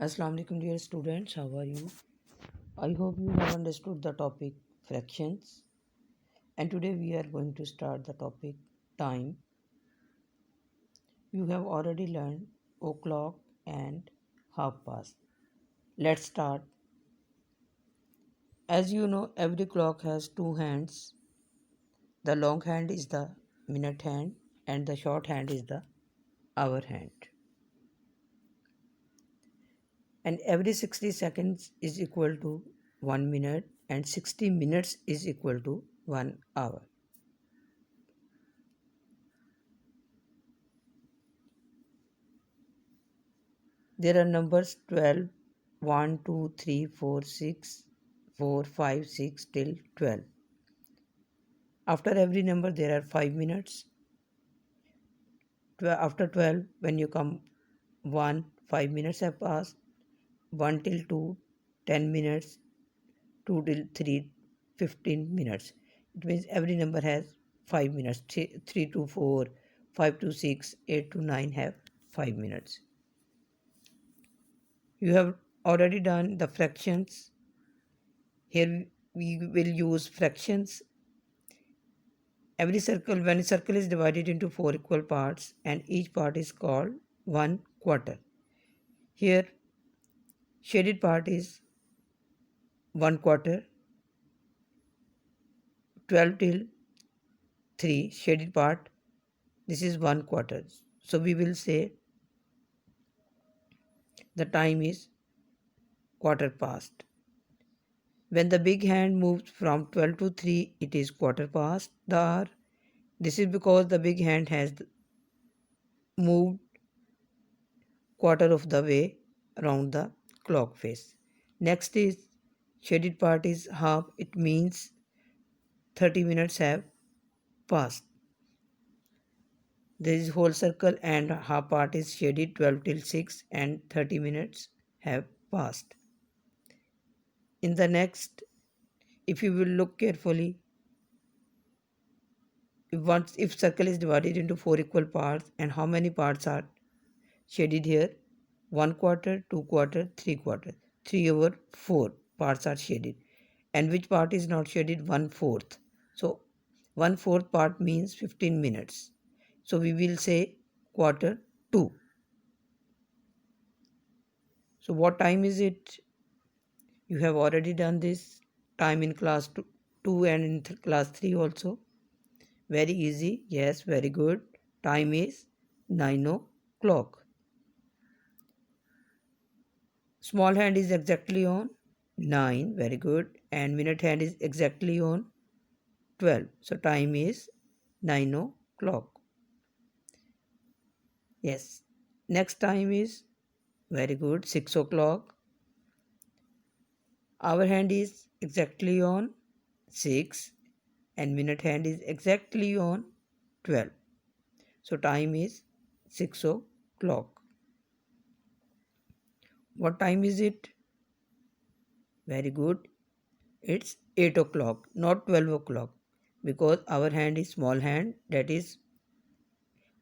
Assalamu alaikum dear students, how are you? I hope you have understood the topic fractions, and today we are going to start the topic time. You have already learned o'clock and half past. Let's start. As you know, every clock has two hands. The long hand is the minute hand and the short hand is the hour hand. And every 60 seconds is equal to 1 minute and 60 minutes is equal to 1 hour. There are numbers 12, 1, 2, 3, 4, 6, 4, 5, 6 till 12. After every number there are 5 minutes. After 12 when you come 1, 5 minutes have passed. 1 till 2, 10 minutes. 2 till 3, 15 minutes. It means every number has 5 minutes. 3 to 4, 5 to 6, 8 to 9 have 5 minutes. You have already done the fractions. Here we will use fractions. When a circle is divided into 4 equal parts and each part is called 1 quarter. Here shaded part is 1 quarter, 12 till 3 shaded part, this is 1 quarter. So we will say the time is quarter past. When the big hand moves from 12 to 3, it is quarter past the hour. This is because the big hand has moved quarter of the way around the clock face. Next is shaded part is half. It means 30 minutes have passed. There is whole circle and half part is shaded 12 till 6 and 30 minutes have passed. In the next, if you will look carefully, if circle is divided into 4 equal parts and how many parts are shaded here? 1 quarter, 2 quarter, 3 quarter. 3 over 4 parts are shaded. And which part is not shaded? 1/4. So 1/4 part means 15 minutes. So we will say quarter 2. So what time is it? You have already done this time in class 2 and in class 3 also. Very easy. Yes, very good. Time is 9 o'clock. Small hand is exactly on 9. Very good. And minute hand is exactly on 12. So time is 9 o'clock. Yes. Next time is very good. 6 o'clock. Hour hand is exactly on 6 and minute hand is exactly on 12. So time is 6 o'clock. What time is it? Very good. It's 8 o'clock, not 12 o'clock, because our hand is small hand, that is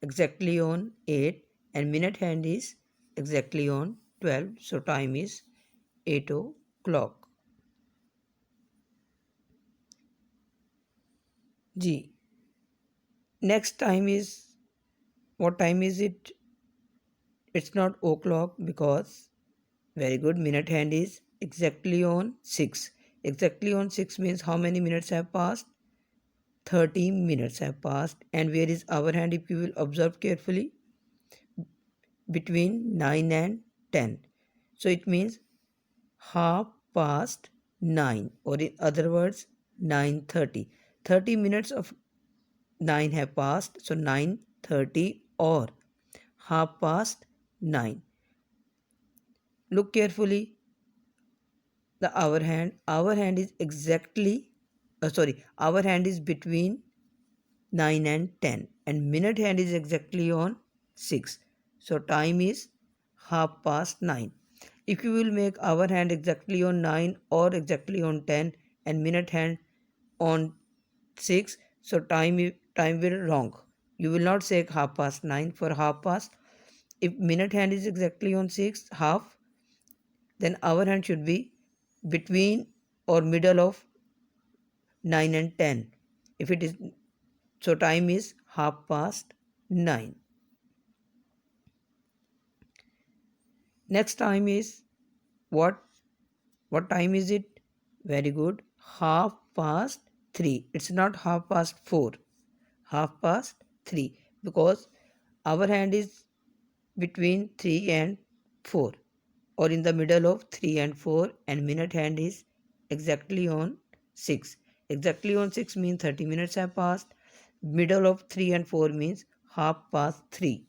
exactly on 8 and minute hand is exactly on 12. So time is 8 o'clock. G. Next time is, what time is it? It's not o'clock because, very good, minute hand is exactly on 6. Exactly on 6 means how many minutes have passed? 30 minutes have passed. And where is our hand if you will observe carefully? Between 9 and 10. So it means half past 9, or in other words 9:30. 30 minutes of 9 have passed, so 9:30 or half past 9. Look carefully, the our hand is exactly our hand is between 9 and 10 and minute hand is exactly on 6. So time is half past 9. If you will make our hand exactly on 9 or exactly on 10 and minute hand on 6, so time will wrong. You will not say half past 9 for half past. If minute hand is exactly on 6, half, then our hand should be between or middle of 9 and 10. If it is so, time is 9:30. Next time is what? What time is it? Very good. 3:30. It's not 4:30. 3:30 because our hand is between 3 and 4 or in the middle of 3 and 4, and minute hand is exactly on 6. Exactly on 6 means 30 minutes have passed. Middle of 3 and 4 means 3:30.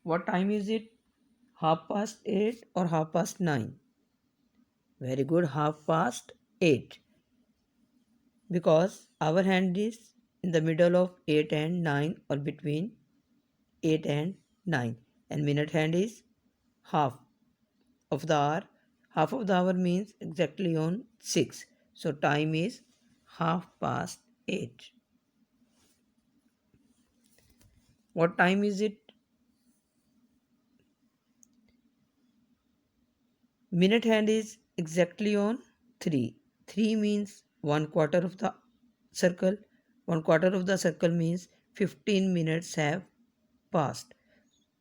What time is it? 8:30 or 9:30? Very good, 8:30. Because our hand is in the middle of 8 and 9 or between 8 and 9, and minute hand is half of the hour. Half of the hour means exactly on 6. So time is 8:30. What time is it? Minute hand is exactly on 3. 3 means 1/4 of the circle. 1/4 of the circle means 15 minutes have passed.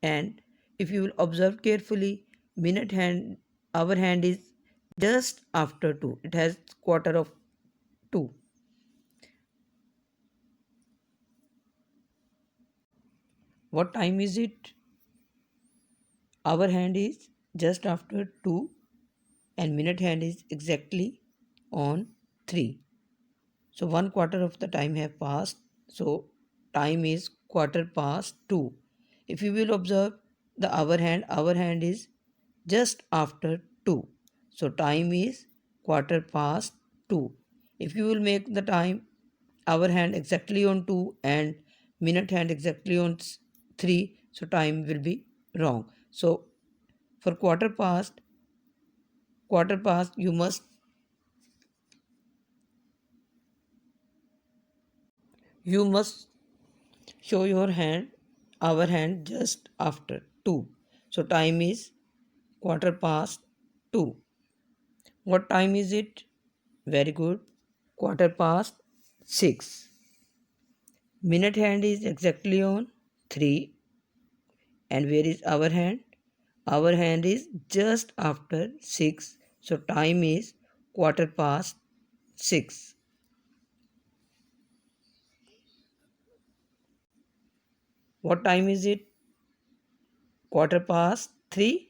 And if you will observe carefully, minute hand, our hand is just after 2. It has quarter of 2. What time is it? Our hand is just after 2 and minute hand is exactly on 3. So 1/4 of the time have passed. So time is 2:15. If you will observe the our hand is just after 2. So time is 2:15. If you will make the time our hand exactly on 2 and minute hand exactly on 3, so time will be wrong. So for quarter past you must show your hand, our hand just after 2. So time is 2:15. What time is it? Very good. 6:15. Minute hand is exactly on 3. And where is our hand? Our hand is just after 6. So time is 6:15. What time is it? 3:15?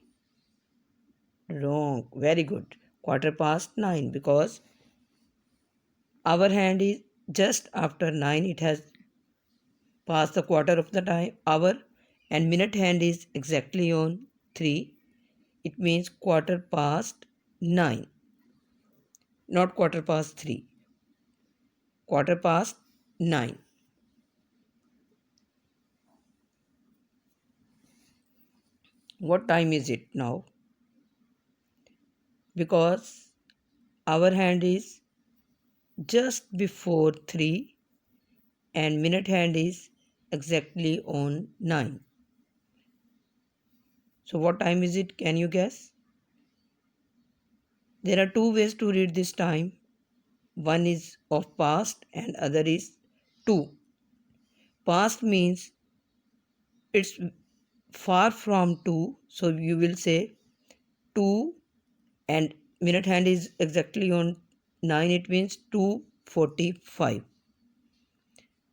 Wrong. Very good. 9:15 because our hand is just after 9. It has passed the quarter of the time hour, and minute hand is exactly on 3. It means 9:15. Not 3:15. 9:15. What time is it now? Because our hand is just before 3 and minute hand is exactly on 9. So what time is it? Can you guess? There are two ways to read this time. One is of past and other is 2. Past means it's far from 2. So you will say 2 and minute hand is exactly on 9. It means 2:45.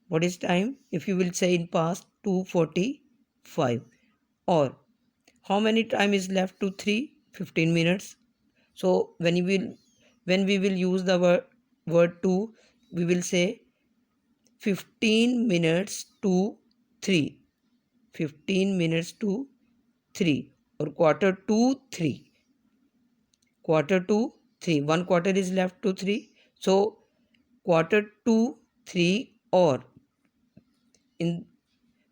What is time? If you will say in past 2:45. Or how many time is left to 3? 15 minutes. So when we will use the word to, we will say 15 minutes to 3. 15 minutes to 3 or quarter to 3. Quarter to 3. 1/4 is left to 3. So quarter to 3, or in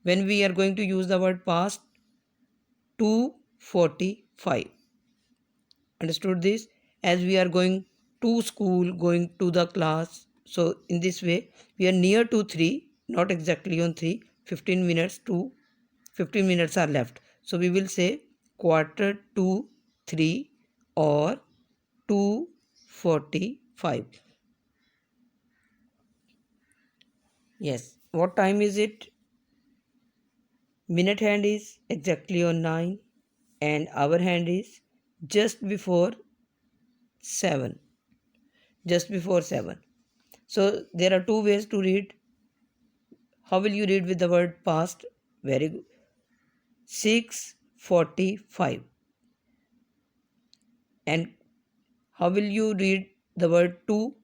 when we are going to use the word past, 2:45. Understood this? As we are going to school, going to the class. So in this way, we are near to 3, not exactly on 3. 15 minutes are left. So we will say quarter to 3 or 2:45. Yes. What time is it? Minute hand is exactly on 9 and hour hand is just before 7. Just before 7. So there are two ways to read. How will you read with the word past? Very good. 6:45. And how will you read the word to?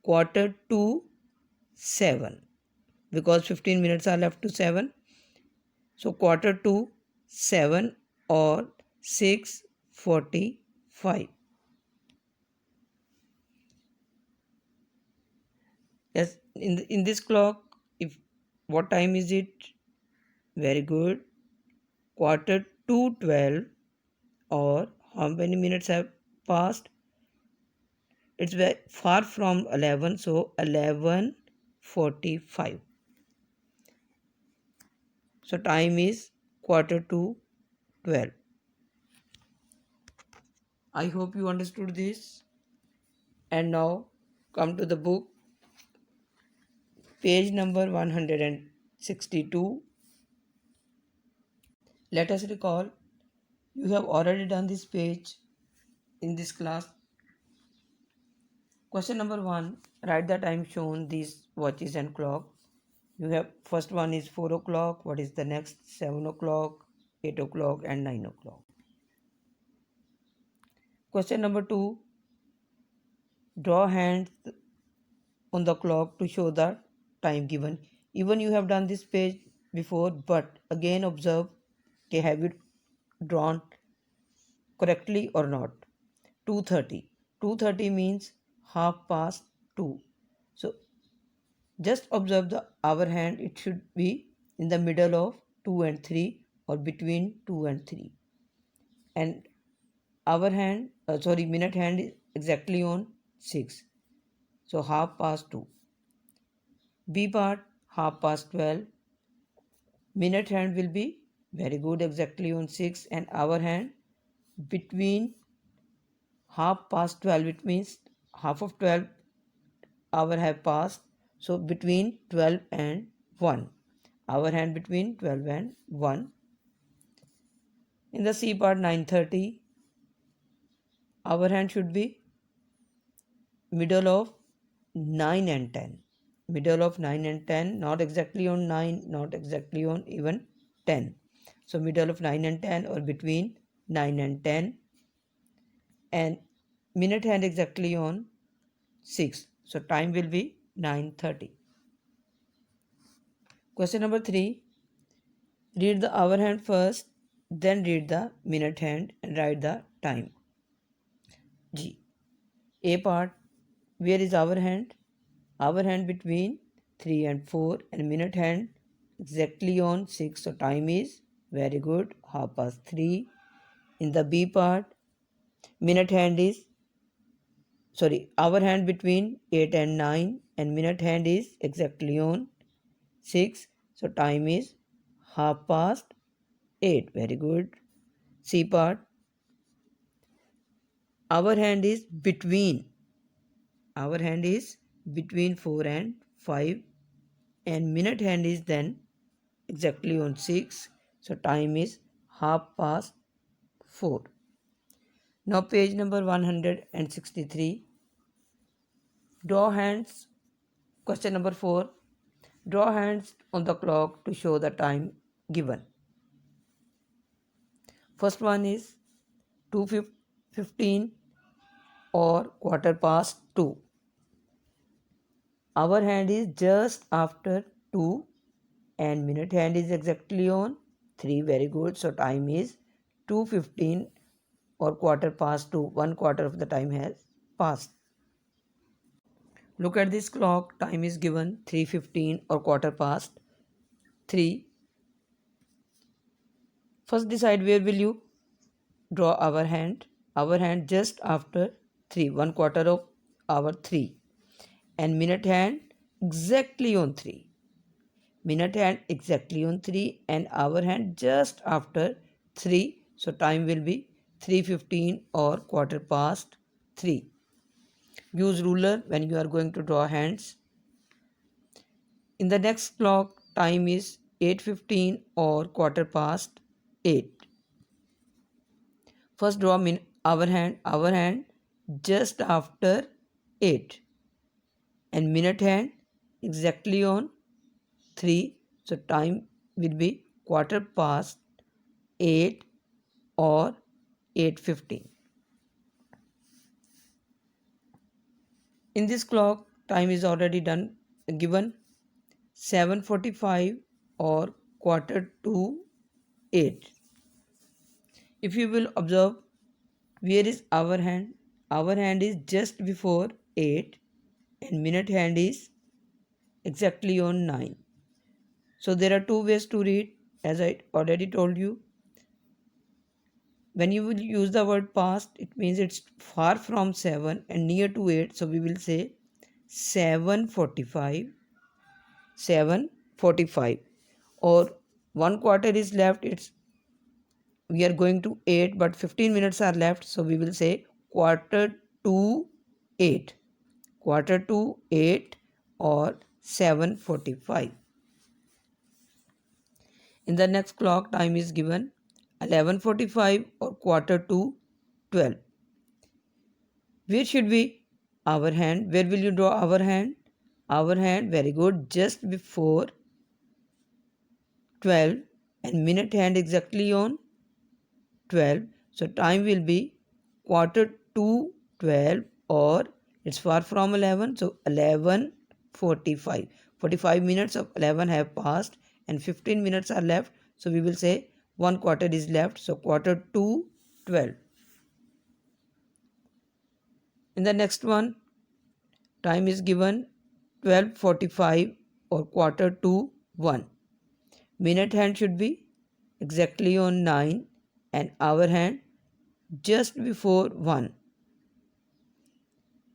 Quarter to 7. Because 15 minutes are left to 7. So quarter to 7 or 6:45. Yes, in this clock, if what time is it? Very good. Quarter to 12 or how many minutes have passed? It's very far from 11, so 11:45. So time is quarter to 12. I hope you understood this. And now come to the book, page number 162. Let us recall, you have already done this page in this class. Question number 1, write the time shown these watches and clock. You have first one is 4 o'clock. What is the next? 7 o'clock, 8 o'clock and 9 o'clock. Question number 2, draw hands on the clock to show the time given. Even you have done this page before, but again observe, okay, have it drawn correctly or not. 2:30. 2:30 means half past 2. So just observe the hour hand. It should be in the middle of 2 and 3 or between 2 and 3. And hour hand, minute hand is exactly on 6. So half past 2. B part, half past 12. Minute hand will be very good, exactly on 6, and hour hand between half past 12. It means half of 12 hour have passed. So between 12 and 1. Hour hand between 12 and 1. In the C part, 9:30. Hour hand should be middle of 9 and 10. Middle of 9 and 10, not exactly on 9, not exactly on even 10. So middle of 9 and 10 or between 9 and 10. And minute hand exactly on 6. So time will be 9:30. Question number 3. Read the hour hand first, then read the minute hand and write the time. G. A part. Where is hour hand? Hour hand between 3 and 4 and minute hand exactly on 6. So time is very good, half past 3. In the B part, minute hand is hour hand between 8 and 9 and minute hand is exactly on 6. So time is half past 8. Very good. C part, hour hand is between 4 and 5 and minute hand is then exactly on 6. So time is half past 4. Now page number 163. Draw hands. Question number 4. Draw hands on the clock to show the time given. First one is 2:15 or quarter past 2. Hour hand is just after 2 and minute hand is exactly on 3. Very good. So time is 2:15 or quarter past 2. 1/4 of the time has passed. Look at this clock. Time is given 3:15 or quarter past 3. First decide where will you draw our hand. Our hand just after 3. 1/4 of hour 3. And minute hand exactly on 3. Minute hand exactly on 3 and hour hand just after 3. So time will be 3:15 or quarter past 3. Use ruler when you are going to draw hands. In the next clock, time is 8:15 or quarter past 8. First draw hour hand just after 8 and minute hand exactly on 3. So time will be quarter past 8 or 8:15. In this clock, time is already done given 7:45 or quarter to 8. If you will observe, where is our hand? Our hand is just before 8 and minute hand is exactly on 9. So there are two ways to read, as I already told you. When you will use the word past, it means it's far from 7 and near to 8. So we will say 7:45, 7:45. Or 1/4 is left, we are going to 8 but 15 minutes are left, so we will say quarter to 8, quarter to 8 or 7:45. In the next clock, time is given 11:45 or quarter to 12. Where should we? Our hand. Where will you draw our hand? Our hand, very good, just before 12 and minute hand exactly on 12. So time will be quarter to 12 or it's far from 11. So 11:45. 45 minutes of 11 have passed and 15 minutes are left. So we will say 1/4 is left. So quarter to 12. In the next one, time is given 12:45 or quarter to 1. Minute hand should be exactly on 9 and hour hand just before 1.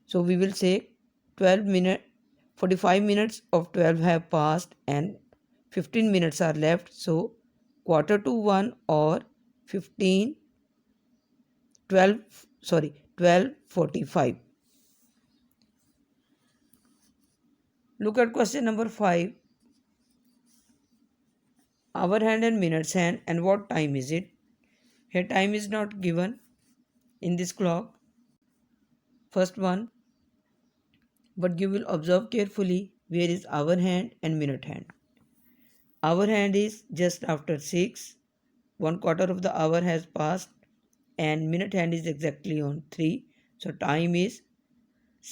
So we will say 45 minutes of 12 have passed and 15 minutes are left. So quarter to 1 or 15, 12:45. Look at question number 5. Hour hand and minutes hand and what time is it? Here time is not given in this clock. First one, but you will observe carefully where is hour hand and minute hand. Hour hand is just after 6. 1/4 of the hour has passed and minute hand is exactly on 3. So time is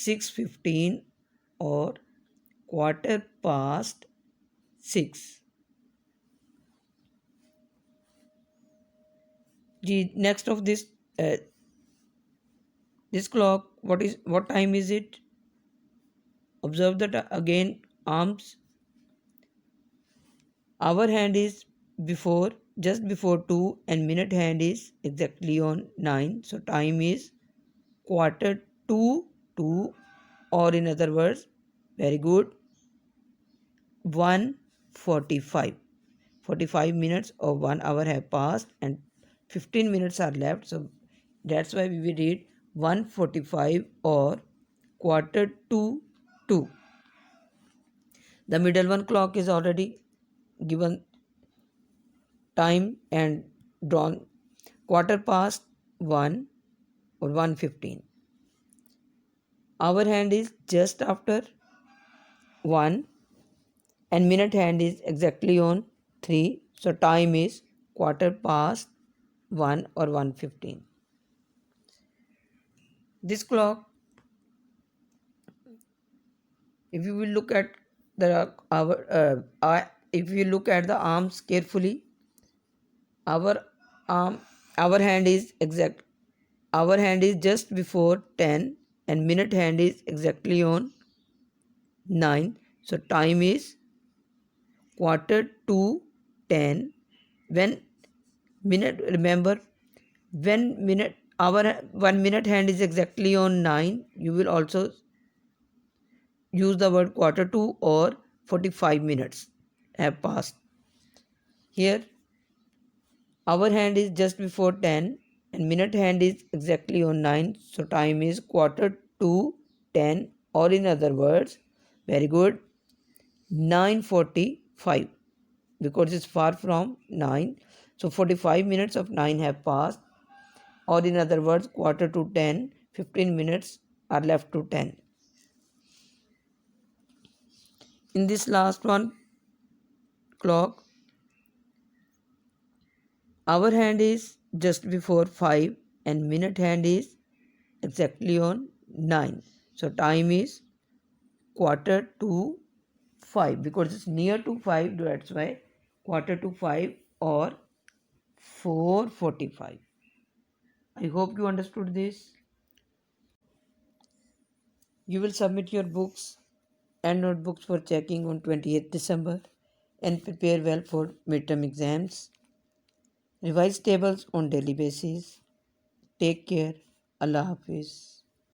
6:15 or quarter past 6. The next of this clock, what time is it? Observe that again arms. Hour hand is just before 2 and minute hand is exactly on 9. So time is quarter to 2 or in other words, very good, 1:45. 45 minutes or 1 hour have passed and 15 minutes are left. So that's why we will read 1:45 or quarter to 2. The middle one clock is already given time and drawn quarter past 1 or 1:15. Hour hand is just after 1 and minute hand is exactly on 3. So time is quarter past 1 or 1:15. This clock, if you will look at the if you look at the arms carefully, our arm, our hand is exact. Our hand is just before 10 and minute hand is exactly on 9. So time is quarter to 10. When minute, remember, when minute our 1 minute hand is exactly on 9, you will also use the word quarter to or 45 minutes have passed. Here Hour hand is just before 10 and minute hand is exactly on 9. So time is quarter to 10, or in other words, very good, 9:45, because it's far from 9. So 45 minutes of 9 have passed, or in other words, quarter to 10, 15 minutes are left to 10. In this last one clock, hour hand is just before 5 and minute hand is exactly on 9. So time is quarter to 5, because it's near to 5, that's why quarter to 5 or 4:45. I hope you understood this. You will submit your books and notebooks for checking on 28th December and prepare well for midterm exams. Revise tables on daily basis. Take care. Allah Hafiz.